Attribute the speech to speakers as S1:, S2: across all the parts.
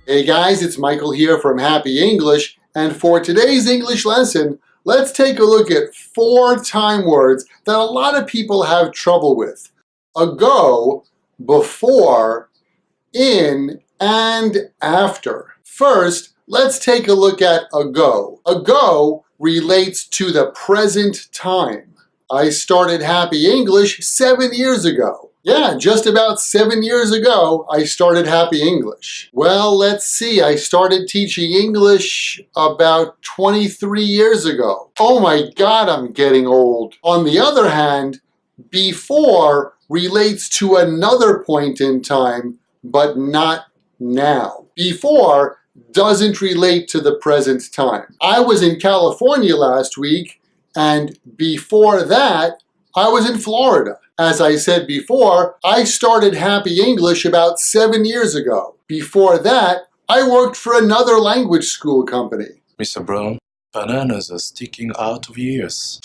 S1: Hey guys, it's Michael here from Happy English, and for today's English lesson, let's take a look at 4 time words that a lot of people have trouble with. Ago, before, in, and after. First, let's take a look at ago. Ago relates to the present time. I started Happy English 7 years ago. Yeah, just about 7 years ago, I started Happy English. Well, let's see, I started teaching English about 23 years ago. Oh my God, I'm getting old. On the other hand, before relates to another point in time, but not now. Before doesn't relate to the present time. I was in California last week, and before that, I was in Florida. As I said before, I started Happy English about 7 years ago. Before that, I worked for another language school company.
S2: Mr. Brown, bananas are sticking out of ears.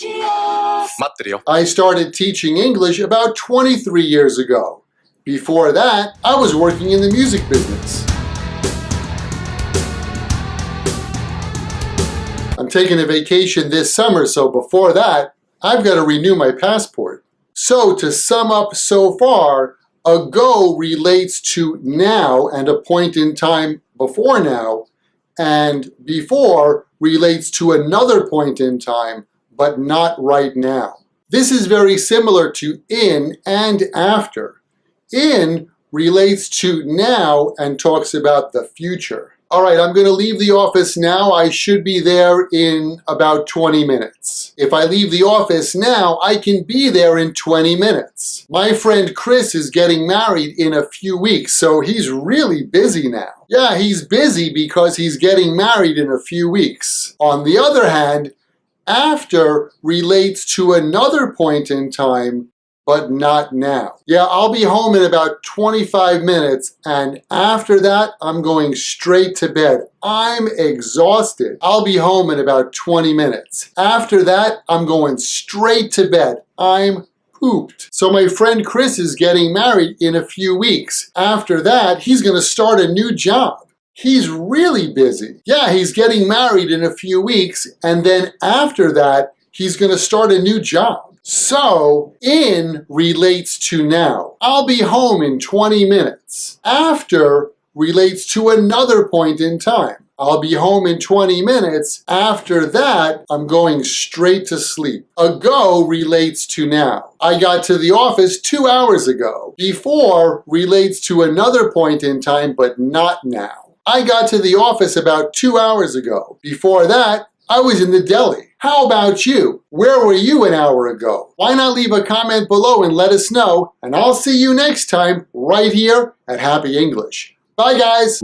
S2: 맞들이요.
S1: I started teaching English about 23 years ago. Before that, I was working in the music business. I'm taking a vacation this summer, so before that, I've got to renew my passport. So to sum up so far, ago relates to now and a point in time before now, and before relates to another point in time, but not right now. This is very similar to in and after. In relates to now and talks about the future. All right, I'm going to leave the office now. I should be there in about 20 minutes. If I leave the office now, I can be there in 20 minutes. My friend Chris is getting married in a few weeks, so he's really busy now. Yeah, he's busy because he's getting married in a few weeks. On the other hand, after relates to another point in time, but not now. Yeah, I'll be home in about 25 minutes, and after that, I'm going straight to bed. I'm exhausted. I'll be home in about 20 minutes. After that, I'm going straight to bed. I'm pooped. So my friend Chris is getting married in a few weeks. After that, he's going to start a new job. He's really busy. Yeah, he's getting married in a few weeks, and then after that, he's going to start a new job. So, in relates to now. I'll be home in 20 minutes. After relates to another point in time. I'll be home in 20 minutes. After that, I'm going straight to sleep. Ago relates to now. I got to the office 2 hours ago. Before relates to another point in time, but not now. I got to the office about 2 hours ago. Before that, I was in the deli. How about you? Where were you an hour ago? Why not leave a comment below and let us know, and I'll see you next time right here at Happy English. Bye guys!